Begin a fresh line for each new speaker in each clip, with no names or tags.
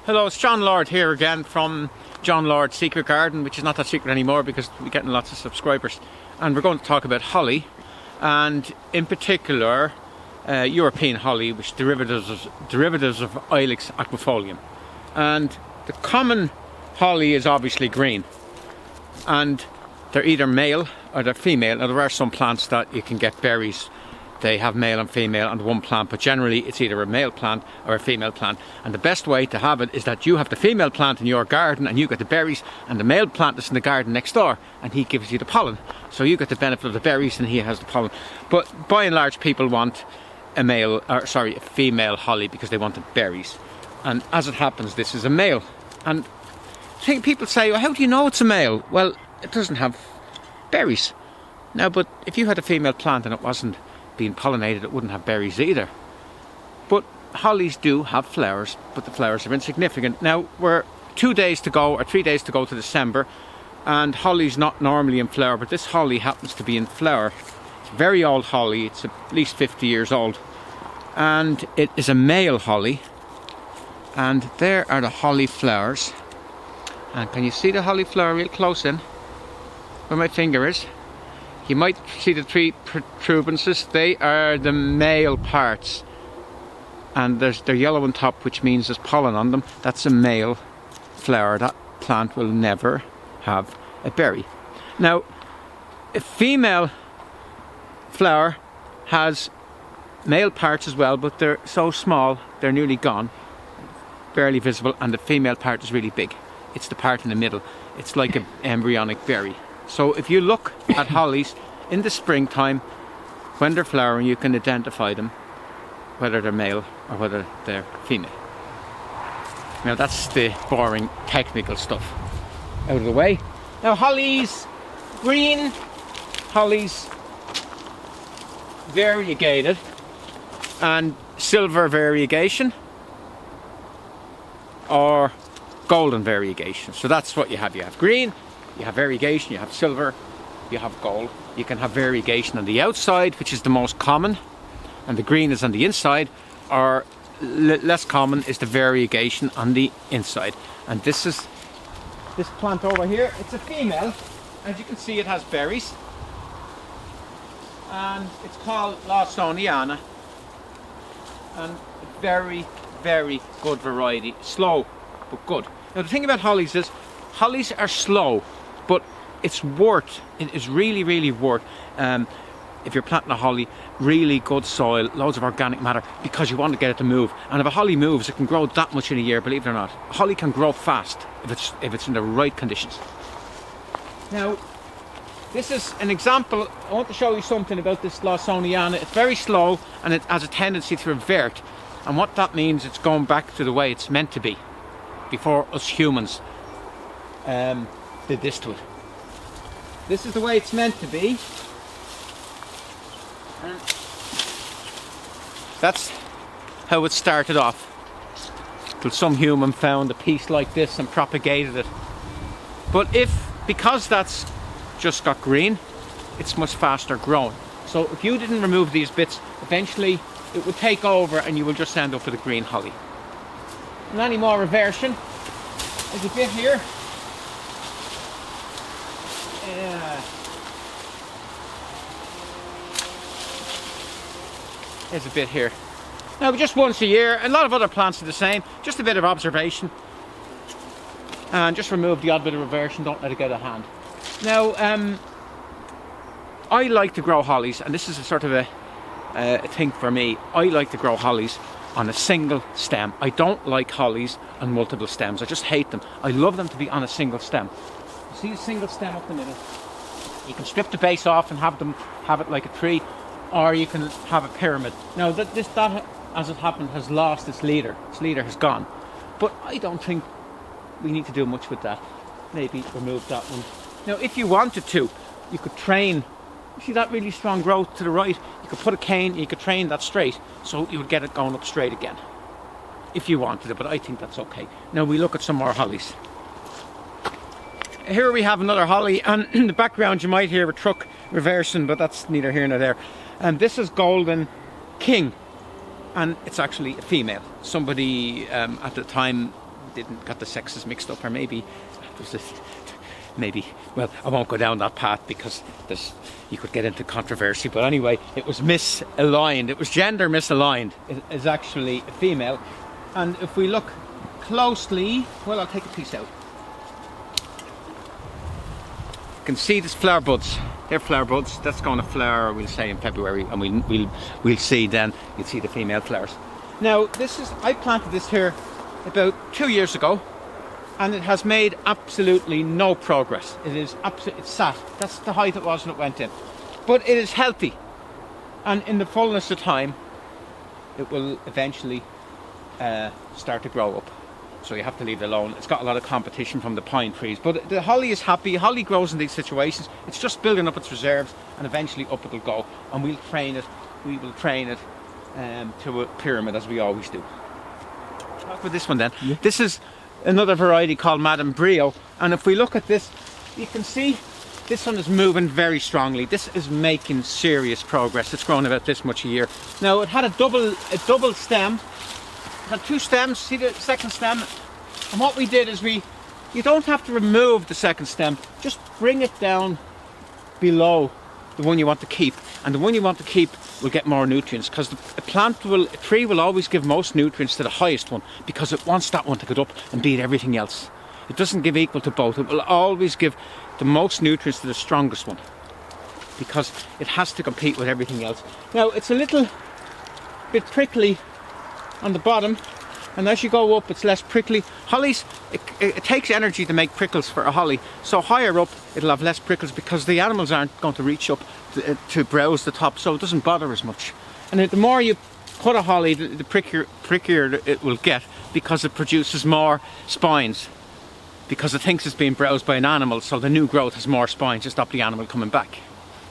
Hello, it's John Lord here again from John Lord's Secret Garden, which is not that secret anymore because we're getting lots of subscribers. And we're going to talk about holly, and in particular European holly, which is derivatives of Ilex aquifolium. And the common holly is obviously green, and they're either male or they're female. Now there are some plants that you can get berries. They have male and female on one plant, but generally it's either a male plant or a female plant. And the best way to have it is that you have the female plant in your garden and you get the berries, and the male plant is in the garden next door and he gives you the pollen. So you get the benefit of the berries and he has the pollen. But by and large people want a female holly because they want the berries. And as it happens, this is a male. And I think people say, well, how do you know it's a male? Well, it doesn't have berries. Now, but if you had a female plant and it wasn't being pollinated, it wouldn't have berries either. But hollies do have flowers, but the flowers are insignificant. Now we're 2 days to go, or 3 days to go to December, and holly's not normally in flower, but this holly happens to be in flower. It's a very old holly, it's at least 50 years old, and it is a male holly. And there are the holly flowers, and can you see the holly flower real close in where my finger is? You might see the three protuberances. They are the male parts, and they're yellow on top, which means there's pollen on them. That's a male flower. That plant will never have a berry. Now, a female flower has male parts as well, but they're so small they're nearly gone, barely visible, and the female part is really big. It's the part in the middle. It's like an embryonic berry. So if you look at hollies in the springtime, when they're flowering, you can identify them, whether they're male or whether they're female. Now that's the boring technical stuff out of the way. Now hollies, green hollies, variegated, and silver variegation, or golden variegation. So that's what you have. You have green, you have variegation, you have silver, you have gold. You can have variegation on the outside, which is the most common, and the green is on the inside, or less common is the variegation on the inside. And this plant over here, it's a female. As you can see, it has berries, and it's called Lawsoniana, and very, very good variety. Slow, but good. Now the thing about hollies is, hollies are slow, but it is really, really worth, if you're planting a holly, really good soil, loads of organic matter, because you want to get it to move. And if a holly moves, it can grow that much in a year, believe it or not. A holly can grow fast if it's in the right conditions. Now, this is an example. I want to show you something about this Lawsoniana. It's very slow and it has a tendency to revert. And what that means, it's going back to the way it's meant to be before us humans did this to it. This is the way it's meant to be, and that's how it started off, till some human found a piece like this and propagated it. But because that's just got green, it's much faster growing. So if you didn't remove these bits, eventually it would take over and you will just end up with a green holly. And any more reversion, there's a bit here. There's a bit here. Now just once a year, and a lot of other plants are the same, just a bit of observation, and just remove the odd bit of reversion, don't let it get out of hand. Now I like to grow hollies, and this is a sort of a thing for me. I like to grow hollies on a single stem. I don't like hollies on multiple stems. I just hate them. I love them to be on a single stem. See the single stem up the middle? You can strip the base off and have it like a tree, or you can have a pyramid. Now that as it happened, has lost its leader. Its leader has gone. But I don't think we need to do much with that. Maybe remove that one. Now if you wanted to, you could train. See that really strong growth to the right? You could put a cane and you could train that straight, so you would get it going up straight again. If you wanted it, but I think that's okay. Now we look at some more hollies. Here we have another holly, and in the background you might hear a truck reversing, but that's neither here nor there. And this is Golden King, and it's actually a female. Somebody at the time didn't got the sexes mixed up, or maybe it was maybe, well, I won't go down that path because you could get into controversy, but anyway, it was misaligned. It was gender misaligned. It is actually a female, and if we look closely, well, I'll take a piece out. You can see this flower buds. They're flower buds. That's going to flower, we'll say, in February, and we'll see then. You'll see the female flowers. Now, I planted this here about 2 years ago, and it has made absolutely no progress. It's sat. That's the height it was when it went in. But it is healthy, and in the fullness of time, it will eventually start to grow up. So you have to leave it alone. It's got a lot of competition from the pine trees, but the holly is happy. Holly grows in these situations. It's just building up its reserves, and eventually up it'll go. And we'll train it. We will train it to a pyramid, as we always do. Talk about this one then. Yeah. This is another variety called Madame Briot, and if we look at this, you can see this one is moving very strongly. This is making serious progress. It's grown about this much a year. Now, it had a double stem. It had 2 stems. See the second stem? And what we did is you don't have to remove the second stem. Just bring it down below the one you want to keep, and the one you want to keep will get more nutrients, because a tree will always give most nutrients to the highest one, because it wants that one to get up and beat everything else. It doesn't give equal to both. It will always give the most nutrients to the strongest one, because it has to compete with everything else. Now, it's a little bit prickly on the bottom, and as you go up it's less prickly. Hollies, it takes energy to make prickles for a holly, so higher up it'll have less prickles, because the animals aren't going to reach up to browse the top, so it doesn't bother as much. And the more you cut a holly, the prickier it will get, because it produces more spines, because it thinks it's being browsed by an animal, so the new growth has more spines to stop the animal coming back.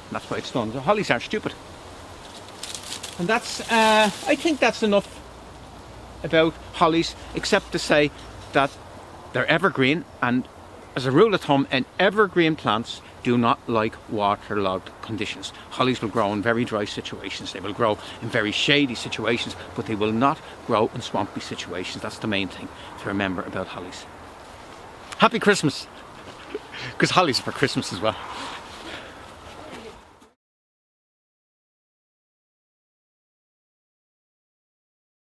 And that's why it's done. The hollies aren't stupid. And that's I think that's enough about hollies, except to say that they're evergreen, and as a rule of thumb, evergreen plants do not like waterlogged conditions. Hollies will grow in very dry situations. They will grow in very shady situations, but they will not grow in swampy situations. That's the main thing to remember about hollies. Happy Christmas! Because hollies are for Christmas as well.